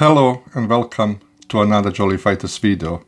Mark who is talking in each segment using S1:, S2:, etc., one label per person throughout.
S1: Hello and welcome to another Jolly Fighters video.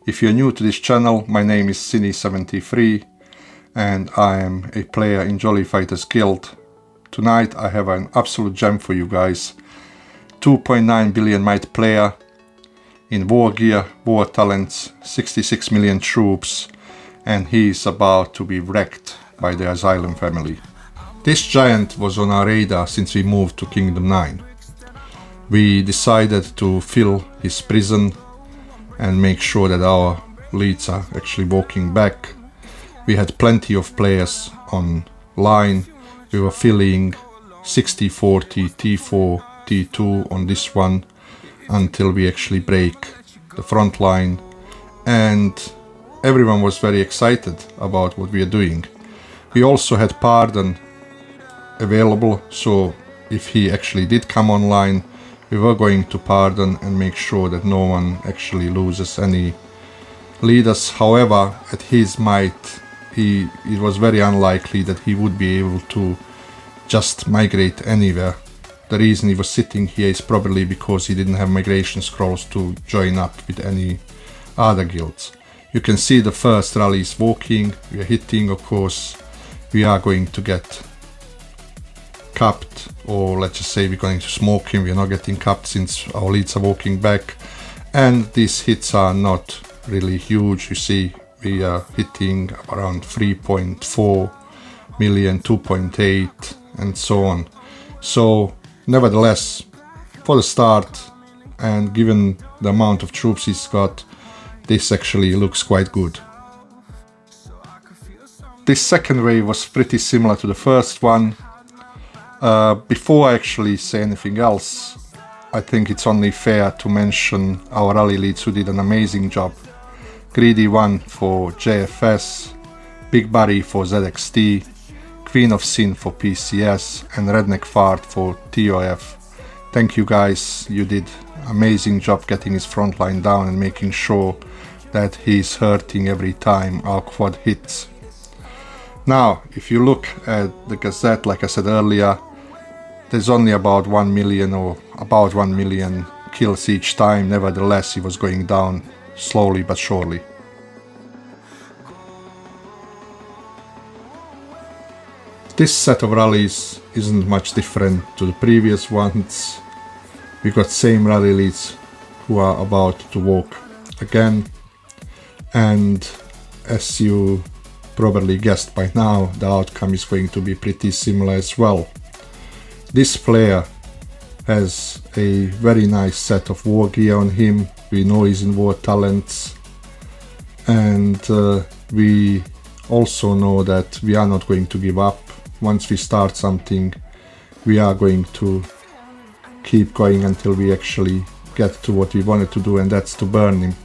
S1: If you're new to this channel, my name is Cine73 and I am a player in Jolly Fighters Guild. Tonight I have an absolute gem for you guys. 2.9 billion might player in war gear, war talents, 66 million troops, and he is about to be wrecked by the Asylum family. This giant was on our radar since we moved to Kingdom 9. We decided to fill his prison and make sure that our leads are actually walking back. We had plenty of players online. We were filling 60-40 T4, T2 on this one until we actually break the front line, and everyone was very excited about what we are doing. We also had Pardon available, so if he actually did come online, we were going to Pardon and make sure that no one actually loses any leaders. However, at his might, it was very unlikely that he would be able to just migrate anywhere. The reason he was sitting here is probably because he didn't have migration scrolls to join up with any other guilds. You can see the first rally is walking, we are hitting, of course. We are going to get capped, or let's just say we're going to smoke him. We're not getting capped since our leads are walking back, and these hits are not really huge. You see we are hitting around 3.4 million, 2.8 and so on. So nevertheless, for the start and given the amount of troops he's got, this actually looks quite good. This second wave was pretty similar to the first one. Before I actually say anything else, I think it's only fair to mention our rally leads who did an amazing job. Greedy One for JFS, Big Barry for ZXT, Queen of Sin for PCS, and Redneck Fart for TOF. Thank you guys, you did amazing job getting his front line down and making sure that he's hurting every time our quad hits. Now, if you look at the Gazette, like I said earlier, there's only about 1 million or about 1 million kills each time. Nevertheless, he was going down slowly but surely. This set of rallies isn't much different to the previous ones. We got same rally leads who are about to walk again, and as you probably guessed by now, the outcome is going to be pretty similar as well. This player has a very nice set of war gear on him. We know he's in war talents, and we also know that we are not going to give up. Once we start something, we are going to keep going until we actually get to what we wanted to do, and that's to burn him.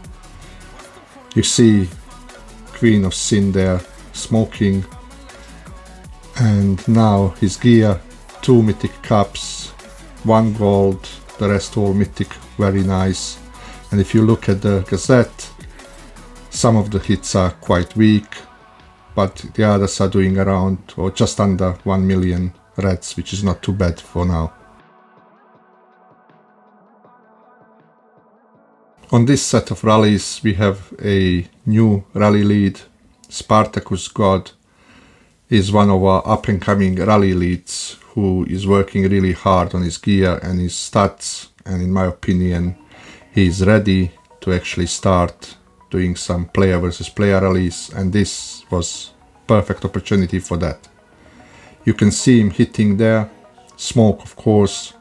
S1: You see Queen of Sin there smoking, and now his gear, 2 mythic caps, 1 gold, the rest all mythic, very nice. And if you look at the Gazette, some of the hits are quite weak, but the others are doing around or just under 1 million reds, which is not too bad for now. On this set of rallies we have a new rally lead. Spartacus God is one of our up and coming rally leads who is working really hard on his gear and his stats, and in my opinion he is ready to actually start doing some player versus player rallies, and this was perfect opportunity for that. You can see him hitting there, smoke of course.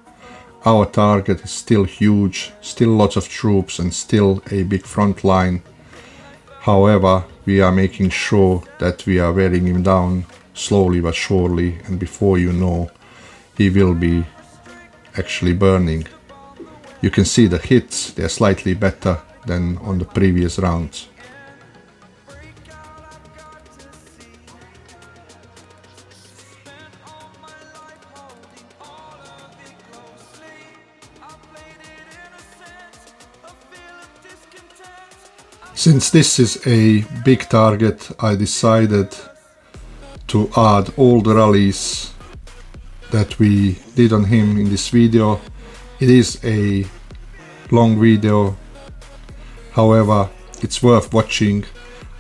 S1: Our target is still huge, still lots of troops and still a big front line. However, we are making sure that we are wearing him down slowly but surely, and before you know, he will be actually burning. You can see the hits, they are slightly better than on the previous rounds. Since this is a big target, I decided to add all the rallies that we did on him in this video. It is a long video. However, it's worth watching.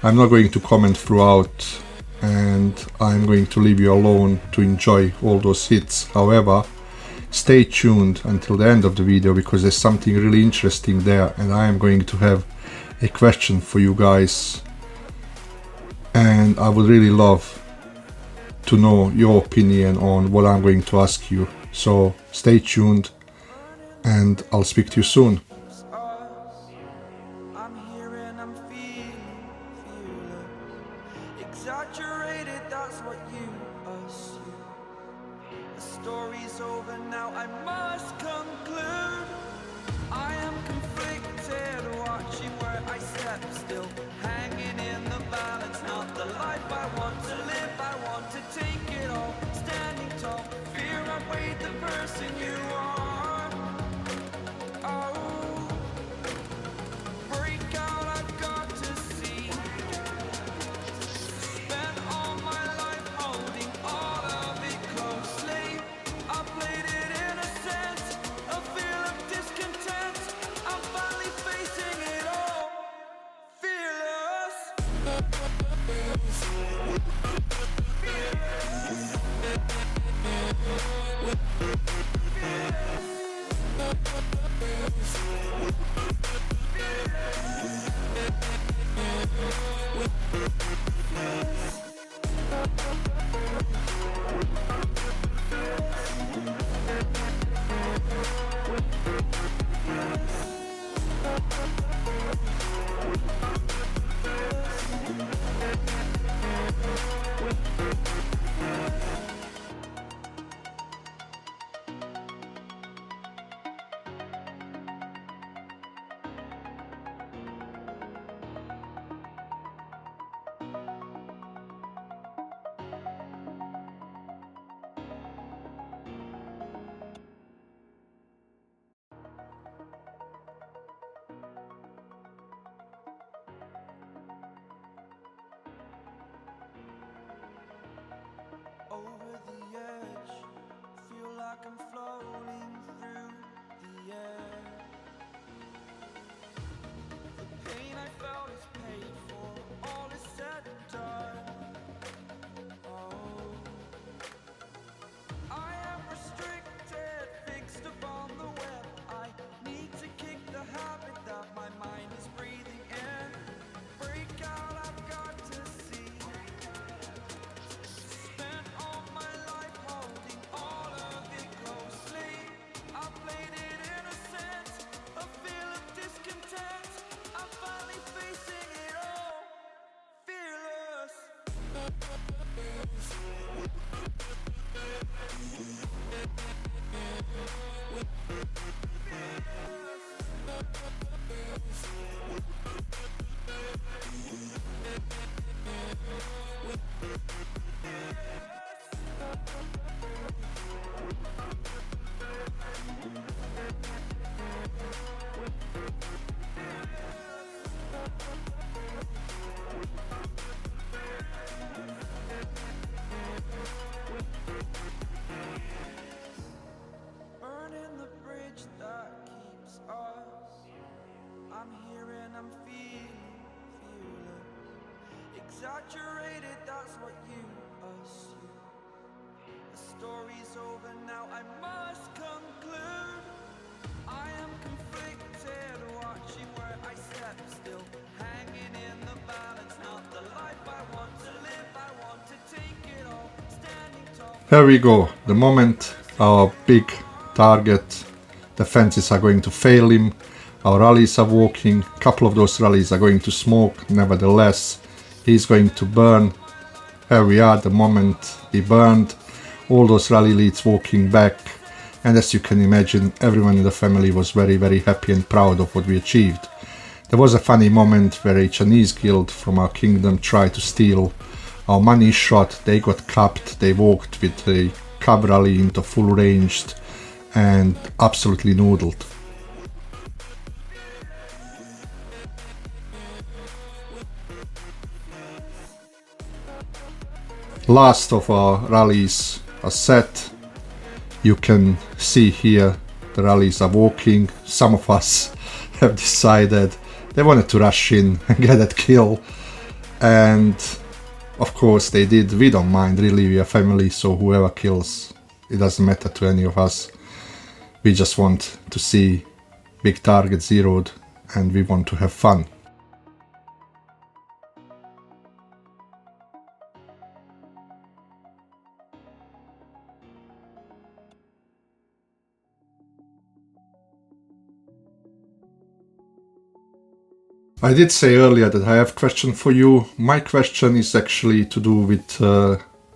S1: I'm not going to comment throughout, and I'm going to leave you alone to enjoy all those hits. However, stay tuned until the end of the video, because there's something really interesting there, and I am going to have a question for you guys, and I would really love to know your opinion on what I'm going to ask you. So stay tuned, and I'll speak to you soon.
S2: I'm here and I'm feeling exaggerated, that's what you assume. The story's over now, I must conclude. I am conflicted, watching where I step still, hanging in the balance, not the life I want to live. I want to take it all, standing tall, fear I weighed the person you are. Oh, break out, I've got to see. Spent all my life holding all of it closely. I played it in a sense, a feel of discontent. I'm finally facing it all, fearless. Over the edge, feel like I'm floating through the air. The pain I felt is paid for, all is said and done. Oh, I am restricted, fixed upon the web. I need to kick the habit that my mind is breathing in. Break out, I've got to see. Spent all my life holding all of it closely. I played it in a sense, a feel of discontent. I'm finally facing it all, fearless. Burning the bridge that keeps us. I'm here and I'm feeling fearless. Exaggerated, that's what you assume. The story's over now, I must conclude. I am conflicted, watching where I step still, hanging in the balance, not the life I want to live. I want to take it all, standing tall.
S1: Here we go, the moment our big target defenses are going to fail him. Our rallies are walking, a couple of those rallies are going to smoke, nevertheless he's going to burn. Here we are, the moment he burned, all those rally leads walking back, and as you can imagine, everyone in the family was very, very happy and proud of what we achieved. There was a funny moment where a Chinese guild from our kingdom tried to steal our money shot. They got capped, they walked with a cab rally into full ranged and absolutely noodled. Last of our rallies are set. You can see here the rallies are walking. Some of us have decided they wanted to rush in and get that kill, and of course they did. We don't mind really, we are family, so whoever kills, it doesn't matter to any of us. We just want to see big target zeroed and we want to have fun. I did say earlier that I have a question for you. My question is actually to do with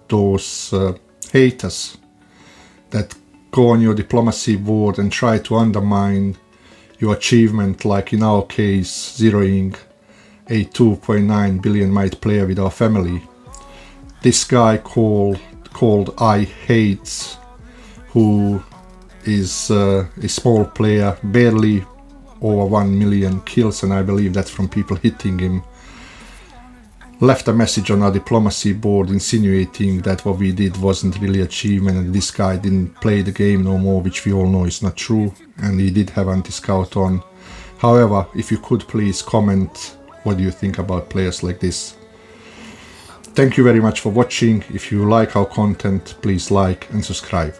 S1: those haters that go on your diplomacy board and try to undermine your achievement, like in our case, zeroing a 2.9 billion might player with our family. This guy called I Hates, who is a small player, barely over 1 million kills, and I believe that's from people hitting him, left a message on our diplomacy board insinuating that what we did wasn't really achievement and this guy didn't play the game no more, which we all know is not true, and he did have anti-scout on. However, if you could please comment what do you think about players like this. Thank you very much for watching. If you like our content, please like and subscribe.